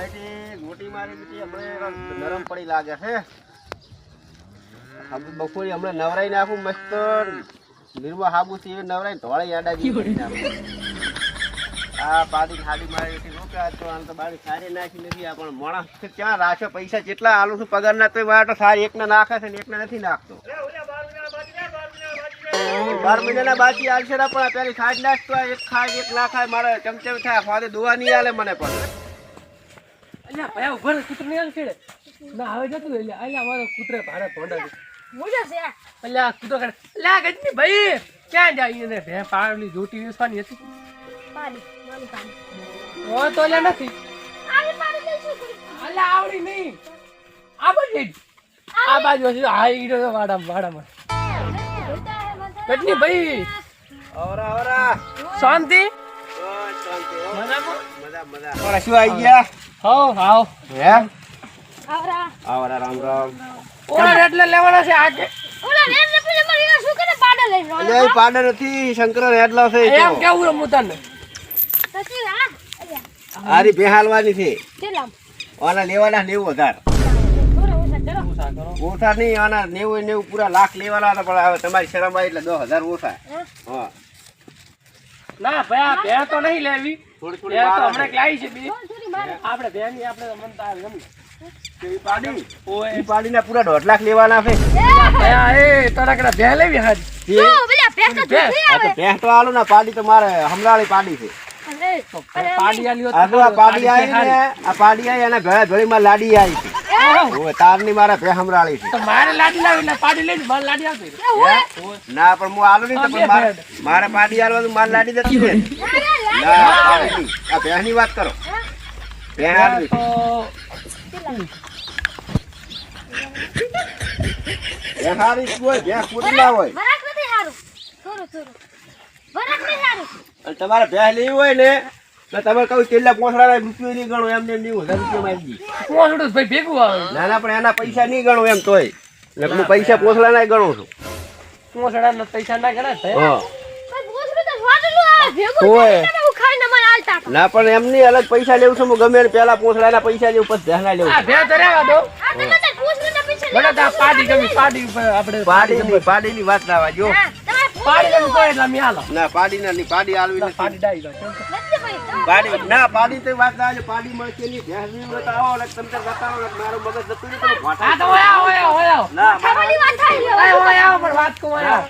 મોટી મારી બેટી હમણાં નરમ પડી લાગે છે. હવે બપોરે હમણાં નવરાઈ નાખું મસ્ત નિર્મા હાબુથી એવી નવરાઈ ધોળાઈ આડા આ પાડી હાડી મારી બેટી રોકા તો આમ તો બાળી સારી નાખી નથી. આ પણ મોણા ક્યાં રાખ્યો પૈસા કેટલા આલું છું પગારના તો મારે તો સારી એકને નાખે છે ને એકને નથી નાખતો. 12 મહિનાના બાકી આવશે ને પણ પેલી ખાડ નાખતો એક ખાડ એક ના ખાય મારે ચમચમ થાય ફાદે દુવા નહીં આલે મને પણ. અલ્યા ભયા ઉભર કૂતર નહીં આલ છેડે ના આવે જતું એટલે અલ્યા મારો કૂતરે ભારે ભોંડા છે મોજા છે અલ્યા કૂતર કરે અલ્યા ગજની ભાઈ ક્યાં જાય ને ભે પાડલી જોટી વેસવાની હતી પાડી મારી પાડી ઓ તો અલ્યા નથી આવી પાડી દઈશું અલ્યા આવડી નહીં આ બાજુ આ બાજુ છે આ ઈડો વાડામાં ગજની ભાઈ ઓરા ઓરા શાંતિ શાંતિ મજા મજા ઓરા શું આવી ગયા આવો હે આવરા રામ રામ ઓલા એટલે લેવાનો છે આજે ઓલા રેડ ને પેલે મારી શું કરે પાડે લઈને એટલે એ પાડે નથી શંકર હેડલો છે એમ કેવું રમું તને તસી હા આરી બેહાલવાની છે તેલામ ઓના લેવાના 90,000 ઓછા નહીં આના 90 પૂરા લાખ લેવાના હતા પણ હવે તમારી શરમ આવી એટલે 10,000 ઓછા. હા ના ભયા ભે તો નહીં લેવી થોડી ભે તો હમણાં લાવી છે બી આપણે ભે ની આપણે મનતા ગમે કેવી પાડી ઓય ઈ પાડીના પૂરા 1.5 લાખ લેવાના છે. ભયા એ તરકડા ભે લેવી હાજી ઓ પેલા પેક તો જુઠી આ તો ભેંસ તો આલો ના પાડી તો મારે હમણાળી પાડી છે. પાડી આલ્યો આ તો આ પાડી આવી ને આ પાડી આવી અને ઘરે ઘડીમાં લાડી આવી છે. ઓય તારની મારે ભે હમણાળી છે તો મારે લાડી લાવી ને પાડી લઈ મારે લાડી આપી ના પણ હું આલો નહીં તો પણ મારે પાડી આલવાનું માર લાડી દેતી છે. ના પાડી આ ભેંસની વાત કરો ભેંસ આલવી તો ભેંસ હારી હોય ભેંસ પૂરી ના હોય વરાક નથી હારું થોડું વરાક નથી હારું અને તમારે ભેંસ લેવી હોય ને તો તમે કહું કેટલા પોસડા રૂપિયો નહીં ગણો એમને 90,000 રૂપિયા મારી પોસડું ભાઈ ભેગું આવે ના પણ એના પૈસા નહીં ગણો એમ તોય એટલે હું પૈસા પોસડા ના ગણું છું. પોસડા ના પૈસા ના ગણાય હા પણ બોસરું તો વાડલું આવે ભેગું ઓય. તમે હું ખાઈને મને આલતા ના પણ એમની અલગ પૈસા લેવું છું હું ગમે એને પેલા પોસડાના પૈસા લેવું પછી ભેંસના લેવું આ ભે તો રહેવા દો આ તમે તો બોસરું ના પૈસા મને તો આ પાડી ગમી પાડી ઉપર આપણે પાડીની વાત ના આવવા જો હા તમે પાડી ગમી કોઈ એટલે અમે હાલો ના પાડીના નહીં પાડી આલવી નથી. પાડી ડાઈ ગયો નથી ભાઈ પાડી ના પાડી તો વાત ના આવે પાડી મળશે નહીં ભેંસ ની વાત આવો એટલે તમે બતાવો એટલે મારું મગજ જતું નહીં તમે આ ઘોટા તો ઓયા ના ખાવાની વાત થાય છે ઓયા પણ વાત કો ઓયા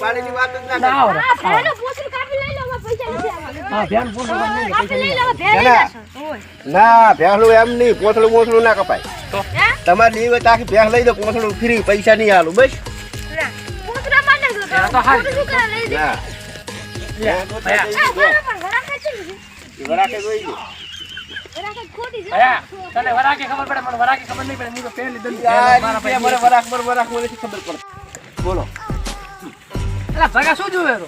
પાડીની વાત જ ના ના કરો. આવડે આ ભેનો બોસરું કાપી લઈ લો પૈસા નથી આવવાના હા ધ્યાન પૂરું કરવાનું કાપી લઈ લો ભે લઈ લેશો ઓય ના ભેંસલું એમ નહીં પોસડું મોસડું ના કપાય હે તમારે લેવી હોય તો આખી ભેંસ લઈ દો પોસડું ફ્રી પૈસા નહીં આલું બસ ના બોસરા માટે તો આ તો હારી. શું કરે લઈ દે ના ભયા આ બરાબર વરાક છે વરાકે જોઈ લો. વરાક ખોટી છે ભયા તને વરાકે ખબર પડે મને વરાકે ખબર નહીં પડે હું તો પહેલી દલી યાર, મારા મને ભાઈ વરાક મને નથી ખબર પડતી. બોલો અલા ભગા શું જોવે તો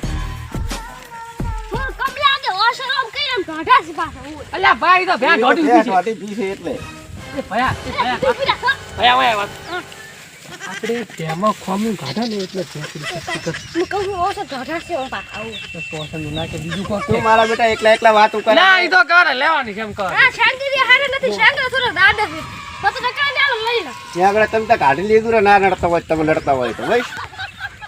હું કમલા કે ઓશરમ કઈને ઢાઢા છે પાછો ઓય અલ્યા ભાઈ તો ભયા ઢોડી ભેંસ ઉભી વાટી ભી છે એટલે છે ભયા ભયા ઓયા વાત આપણે તેમાં ખોમી કાઢા ને એટલે હું કહું ઓશર ઢાઢા છે ઓપા આવું પોસંદ ના કે બીજું કોઈ તું મારા બેટા એકલા વાતો કરે ના ઈ તો કરે લેવાની કેમ કરે આ શાંતિથી હારે નથી શાંતિ થોડો દાદા છે તો ટકા ને આલો લઈ લો ત્યાં આગળ તમે તો કાઢી લીધું ને ના નડતા હોય તમે લડતા હોય તો ભાઈ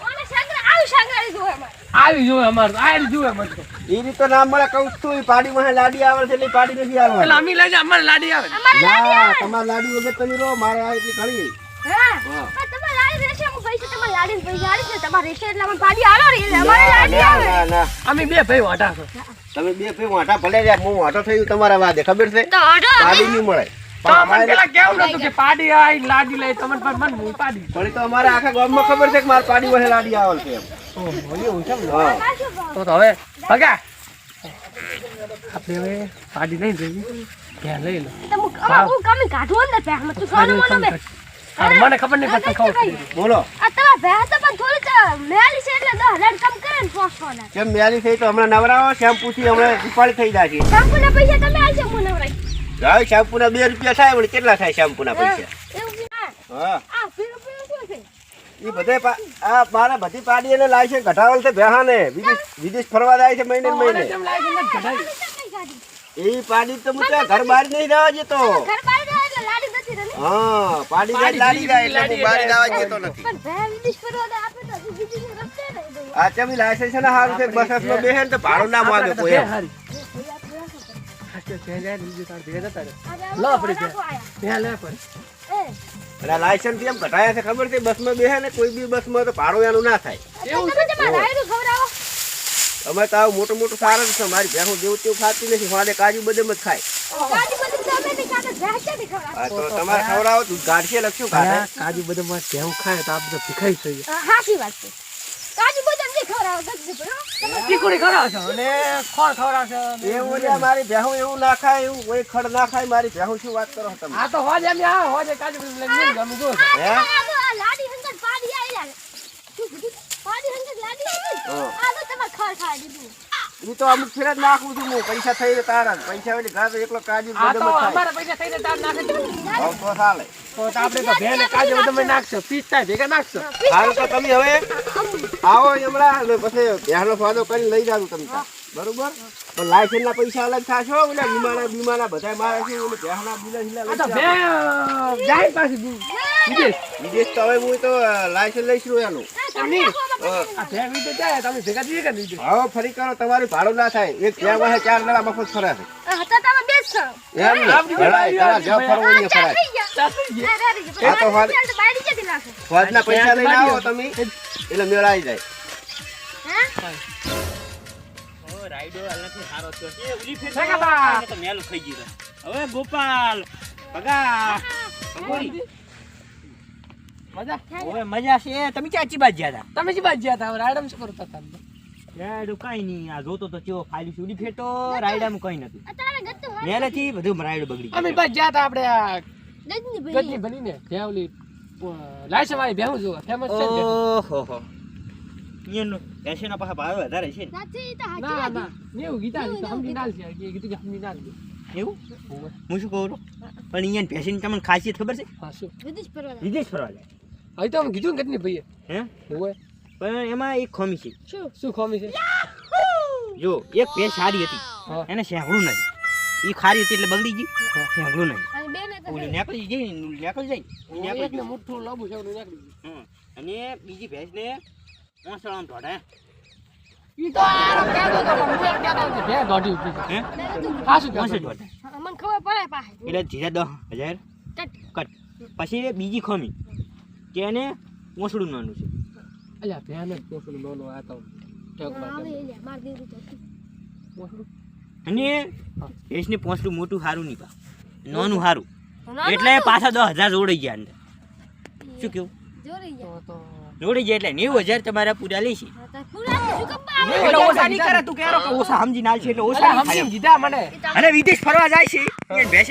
ઓને શાંતિ આવી શાંતિ જોવે મારે આવી જોવે અમાર આ જોવે મત તો એ રીતે નામ મળે કહું છું ઈ પાડી માં લાડી આવે છે એટલે ઈ પાડી નથી એટલે આવવાની અમી લઈ જા અમાર લાડી આવે અમારે ના તમારે લાડી વગર તમે રહો મારે આ એટલી ઘણી હા પણ તમે લાડી રહેશે હું પૈસા તમારે લાડીને પૈસા આલી છે તમારે રહેશે એટલે મને પાડી આલો રે એટલે અમારે લાડી આવે ના ના અમે બે ભાઈ વાટા છો તમે બે ભાઈ વાંટા ભલે જાય હું વાંટો થયું તમારા વાદે ખબર છે તો હટો પાડી નહીં મળે તો અમને પેલા કેવું નતું કે પાડી આઈ લાડી લઈ તમને પર મન હું પાડી પણ ઈ તો અમારે આખા ગામમાં ખબર છે કે મારે પાડી વાહે લાડી આવે છે એમ એવું છે હા તો હવે ભગા આપણે હવે પાડી નહીં જોઈ ત્યાં લઈ લો હું કમી કાઢું ને પે હું તું સોનું મોનો મે મને ખબર નહીં પડતી ખબર બોલો આ તમાર ભે તો પણ થોડી મેલી છે એટલે 10,000 કમ કરે ને 500 ના કેમ મેલી થઈ તો હમણાં નવરાવો શેમ્પૂથી હમણાં ઉપાડી થઈ જાય છે શેમ્પૂના પૈસા તમે આલજો મને નવરાઈ હવે શેમ્પૂના 2 રૂપિયા થાય વળી કેટલા થાય શેમ્પૂના પૈસા એવું છે હા આ પીળું પીળું શું છે એ બધે આ મારા બધી પાડી એને લાય છે ઘટાવલ છે બેહાને વિદેશ ફરવા જાય છે મહિને ને મહિને એ પાડી તો હું ત્યાં ઘર બહાર નહીં રહેવા જતો. ઘર બહાર જાય એટલે લાડી નથી રહી. હા પાડી જાય લાડી જાય એટલે હું બહાર જવા જતો નથી. પણ ભે વિદેશ ફરવા દે આપે તો હજી બીજી નો રસ્તે નહીં દે. આ ચમી લાયસન્સ ના હારું છે બસ માં બેહે ને તો ભાડું ના માંગે કોઈ એમ. લો પડી ત્યાં લે પર એટલે લાયસન્સ એમ ઘટાયા છે ખબર છે બસ માં બેહે ને કોઈ બી બસ માં તો ભાડું એનું ના થાય. તમે તમારા રાયડું ખવડાવો. અમે તો આવું મોટું મોટું સારું છે મારી ભેહું જેવું તેવું ખાતી નથી વાડે કાજુ બદામ જ ખાય. ગાડી બધી તમે ની કાને ભે ક્યાંથી ખવડાવો. હા તો તમારે ખવડાવો તું ગાડશે લખ્યું કાઢે. કાજુ બદામ માં ભેહું ખાય તો આ બધું ભીખાઈ થઈ હાચી વાત છે. કાજુ બદામ નહીં ખવડાવો ગજબ બરો. ચીકુડી ખવડાવશો અને ખોળ ખવડાવશો એવું એટલે મારી ભેહું એવું ના ખાય એવું કોઈ ખડ ના ખાય મારી ભેહું શું વાત કરો તમે. આ તો હોજ એમ આ હોજે કાજુ બદામ લઈને ગમે જો હે આ લાડી હંગત પાડી આઈલા. શું કીધું? પાડી હંગત લાડી આવી. આ તો તમે ખર ખાઈ દીધું. ઈ તો અમુક ફેર જ નાખું છું હું પૈસા થઈ જાય તારા પૈસા એટલે ઘર એકલો કાજુ આ બદામ તો જ ખાય. અમારા પૈસા થઈને તાર નાખે તો ભાવ તો ચાલે. આપણે તો ભેને કાજુ બદામ નાખશો પીસ્તા ભેગા નાખશો સારું તો તમે હવે આવો હમણાં અને પછી ભેહનો ફાયદો કરી લઈ જાવ તમે તાર. બરોબર પણ લાયસન્સ ના પૈસા અલગ થાશો ઓલા બીમાના બધા મારે છે ઓલે ભેહના બિલા હિલા આ તો લઈ ભે જાવ. જાય પાછી વિદેશ વિદેશ તો હવે હું તો લાયસન્સ લઈશું એનું. એમની આ ભે વિદેશ જાય તમે ભેગા જઈએ કે નહીં હવે ફરી કરો તમારું ભાડું ના થાય એક ભે વાહે 4 દડા મફત ફરે છે. તો તમે બેસો. એમ ને ભરાય તમારે જો ફરવું હોય એ ફરાય. આ તો વાત બાડી જતી લાગે. ફોજના પૈસા લઈને આવો તમે એટલે મેળ આવી જાય. હે? રાઈડો અલગથી સારો થયો છે ઉલી ફેર સગાબા. તો મેલું થઈ ગયું હવે ગોપાલ પગા પગોરી મજા હવે મજા છે તમે ક્યાં ચી બાજ ગયા તમે જ બાજ ગયા હતા રાયડમ શું કરતા હતા હતા રાઈડો કઈ નહીં આ જોતો તો ચેવો ફાઈલ ઉલી ફેર તો રાઈડામાં કઈ નતું તારે ગત્તુ હોય. મેલેથી બધું રાઈડો બગડી અમે બાજ ગયા હતા આપણે આ ગજની ગજની ભાઈ. બનીને ભેવલી લાયસન્સ વાળી ભેહું જોવા ફેમસ છે ને. ઓહો એનો પેશેના પાછા ભાવ વધારે છે ને સાચી તો હાચી ના વાત. ના નેવું ગીતા તો સમજી નાલ છે કે કીધું કે સમજી નાલ છે એવું હું શું કહું છું? પણ અહીંયા પેશેની તમને ખાસિયત ખબર છે હા શું વિદેશ ફરવા દે. વિદેશ ફરવા જાય હવે તો અમે કીધું ને કેટલી ભાઈએ હે હોય પણ એમાં એક ખોમી છે શું? શું ખોમી છે જો એક ભેંસ સારી હતી હા. એને શેંગડું નથી એ ખારી હતી એટલે બગડી ગઈ શેંગડું નહીં અને બેને તો ઓલી નીકળી જાય નીકળી જાય નીકળી એકને મોટું લાંબુ છે ઓલું નીકળી ગયું. હમ. અને બીજી ભેંસને ઓસળામાં ઢોળે ઈ તો આ કહેતો હતો પણ હું એમ કહેતો હતો કે ભે દોઢી ઉભી છે. હે હા શું ઓસળ કહેતો ઢોળે મને ખબર પડે પાહે. એટલે ધીરે 10,000 કટ. કટ પછી બીજી ખોમી કે એને ઓસળું નાનું છે અલ્યા ભેને પોસલું નોનો આ તો ઠેક આવે પાડે. લે માર દેવું તો. પોસલું અને ભેંસને પોસલું મોટું સારું નહીં પા નાનું સારું નાનું એટલે પાછા 10,000 જોડાઈ ગયા અંદર શું કેવું જોરી તો ગયા. તો જોડાઈ જાય એટલે 90,000 તમારા પૂરા લેશે હા તો પૂરા તો શું કમ આવે? એટલે ઓછા નહીં કરે તું કહેરો કે ઓછા સમજી નાલ છે એટલે ઓછા અલ્યા નહીં સમજી થાય દીધા મને અને વિદેશ ફરવા જાય છે એ ભેંસ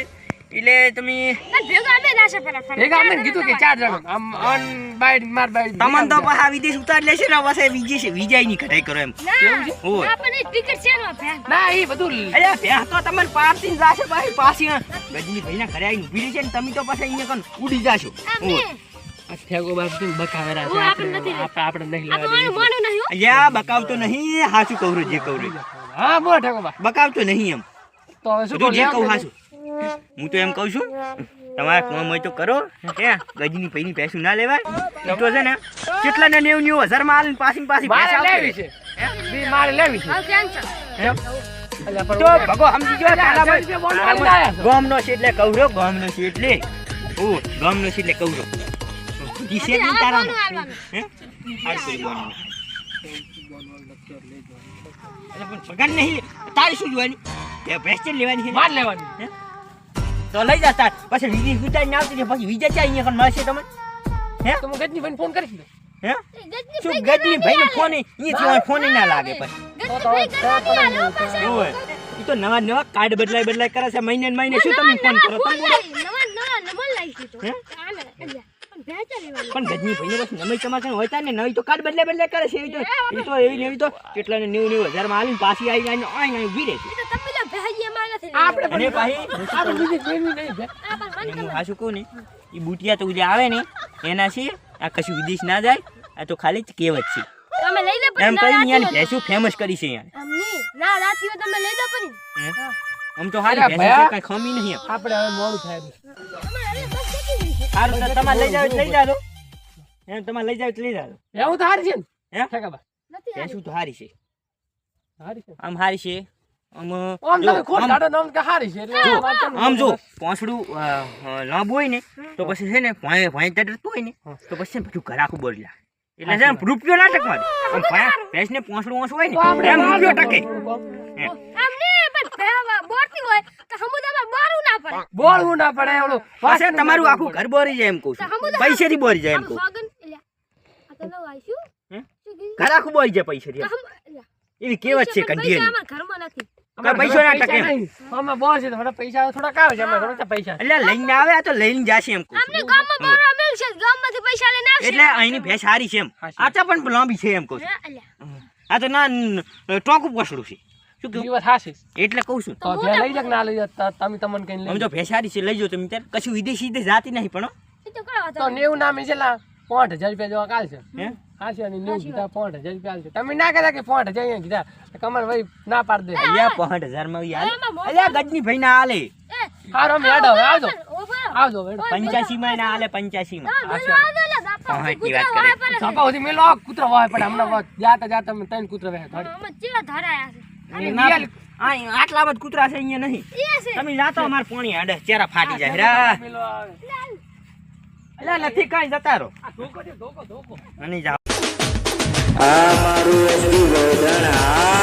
એટલે તમે પણ ભેગા અમે નાશે પેલા ફરવા. ભેગા અમને કીધું કે 4 જણ આમ અન બાઈડ માર બાઈડ તમને તો પાછા વિદેશ ઉતાર લેશે ને પાછા વિજય ની કઢાઈ કરો એમ ના ઓય. આપણને ટિકિટ છે ને ભે. ના ઈ બધું અરે ભેંસ તો તમને પારથી જાશે પાછી પાછી ગજની ભાઈના ઘરે આવીને ઊભી રહી છે ને તમે તો પાછા અહીંયા કન ઉડી જાશો અમે ઓય. આ ઠેકો બાપ તું બકાવેરા છે હું આપણે નથી આપણે આપણે નહીં આ તો લેવા મારું મોનું નહીં હો. અલ્યા બકાવતો નહીં હાચું કહું છું જે કહું છું હા બોલ ઠેકો બા બકાવતો નહીં એમ તો હવે શું બધું જે લેવા કહું દે? હાચું હું તો એમ કહું છું તમારા કામ હોય તો કરો કે ગજની ભાઈની પૈસું ના લેવાય ઈ તો છે ને કેટલા ને 90,000 માં આલીને પાછી પાછી મારે ભેંસ લેવી આવશે. છે બી મારે લેવી છે હવે કેમ છો? એમ? અલ્યા તો પણ ભગો સમજી ગયો રૂપિયા બોલ મારી લાયા છો. ગામનો છે એટલે કવરો ગામનો છે એટલે ઓ ગામનો છે એટલે કવરો ઈ છે નહીં તારા કોનું હાલવાનું? હે હાલ કરી બોલવાનું. અરે પણ પગાર નહીં તારી શું જોવાની તે ભેંસ જ લેવાની છે માર લેવાની હે? તો લઈ જા તાર પછી વિજય ઉતારીને આવતી રહે, પછી વિજય ચાઈ અહીંયા કણ મળશે તમને હે તો હું ગજની ભાઈને ફોન કરીશ ને હે ગજની શું ભાઈ ગજની ભાઈનો ફોન અહીંયાથી ફોન ના લાગે પછી ગજની ભાઈ કરવાની હાલો પાછા. ઓય ઈ તો નવા નવા કાર્ડ બદલાય કરે છે મહિને ને મહિને શું તમે ફોન કરો તમે નવા નંબર લાવી દીધો. હે? આને અલ્યા પણ ભેચા લેવાની. પણ ગજની ભાઈને બસ નવી ચમાચા હોય તા ને નવી તો કાર્ડ બદલાય કરે છે એ તો એવી ને એવી તો કેટલા ને 90,000 માં આલીને પાછી આવી આવીને અહીં ઊભી રહે છે એ તો તમે લો ભેજી એમાં નથી આપણે અને પાછી આપણે બીજી કોઈની નહીં ભે આ પણ અને મન હું હાસું કહું ને એ બુટિયા તો જે આવે ને એના છે આ કશું વિદેશ ના જાય આ તો ખાલી જ કહેવત છે તમે લઈ લો એમ પણ કરીને યાર ભેંસું ફેમસ કરી છે યાર અમને ના રાતી તમે લઈ લો પણ હે? આમ તો હારી અલ્યા ભેંસ છે, ભયા. કાંઈ ખમી નહીં એમ. આપણે હવે મોડું થાય છે. તમારે એટલે બસ જતી રહી છે. હારું તો તમારે લઈ જાવ તો લઈ જાજો એમ તમારે લઈ જાવ તો લઈ જાજો એવું તો હારી છે ને હે? ઠેકાબા નથી ભેંસું તો હારી છે હારી છે આમ હારી છે આમ આમ જો, તમે ખોટ આમ- કાઢો ને આમ કે હારી છે એટલે વાત કેમ આમ જો નહીં? પોંછડું લાંબુ હોય ને તો પછી છે ને ભોંય ભોંય તડતું હોય ને તો પછી છે ને બધું ઘર આખું બોરલા એટલે છે ને રૂપિયો ના ટકવા દે આમ ભેંસને પોંછડું ઓછું હોય તો આપણે ને એમ રૂપિયો બહાર ટકે જવાનું. આમ નહીં, પણ પહેવા બોરતી હોય તો સમુદ્રમાં બોરવું ના પડે. બોલવું ના પડે એવડું પાછળ તમારું આખું ઘર બોરી જાય એમ કહું છું પૈસેથી બોરી જાય એમ કહું સોગન એલા આ તો નવું આવીશું. હે? શું કીધું? ઘર આખું બોરી જાય પૈસેથી એમ. એલા, એવી કેવત છે પૈસા કંઢિયાની અમારા ઘરમાં નથી. કાં પૈસો ના ટકે એમ. નહીં. અમે બોલ છે તો થોડા પૈસા થોડાક આવે છે અમે થોડા પૈસા એટલે લઈને આવે આ તો લઈને જાશે એમ કહું અમને છું ગામમાં બોરવા મળશે, ગામમાંથી પૈસા લઈને આવશે. એટલે અહીંની ભેંસ હારી છે એમ હાચી. આચા પણ લાંબી છે એમ કહું છું હે, એલા. આ તો ના ટોકું પોસડું છે શું કેવું દિવસ હાસી એટલે કહું છું તો બે લઈ જાક ના લઈ જા તમે તમને કઈ અમે લઈ તો ભેંસ હારી છે લઈ જાઓ તમે ત્યારે કશું વિદેશી વિદેશ જાતી નહીં પણ હો. એ તો કયો તો હતો? 90 ના મિસેલા 5000 રૂપિયા જેવા કાલ છે હે હા છે અને 90 કીધા 5000 રૂપિયા આલજો. તમે ના કહેતા કે 5000 અહીંયા કીધા કમર ભાઈ ના પાડ દે અલ્યા 5000 માં યાર એમાં મોટો અલ્યા ગજની ભાઈ ના હાલે એ, હારો અમે હેડો હવે આવજો ઓભો. આવજો હેડો 85 માં ના હાલે 85 માં હા, બોલો, આવજો, એલા, બાપા. પહોંચની વાત કૂતરા કરે. વાય પડે. સાપા સુધી મેલો કૂતરો વાય પડે હમણાં જાતા જાતા અમે ત્રણ કૂતરા વાય ગાડી અમે ચેવા ધરાયા છે. ના, આ આટલા બધા કૂતરા છે અહીંયા નહીં એ છે. તમે જાતો અમાર પોણી આડે ચેરા ફાટી જાય રા મેલો આવે અલ્યા નથી કાંઈ જતા રહો આ ધોકો છે ધોકો ધોકો અને જાઓ આ મારું એસડી ગોધણ આ